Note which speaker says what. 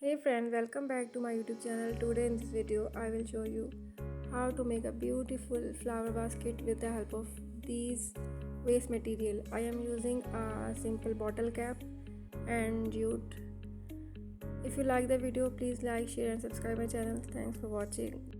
Speaker 1: Hey friend, welcome back to my YouTube channel. Today in this video I will show you how to make a beautiful flower basket with the help of these waste material. I am using a simple bottle cap and jute. If you like the video, please like, share and subscribe my channel. Thanks for watching.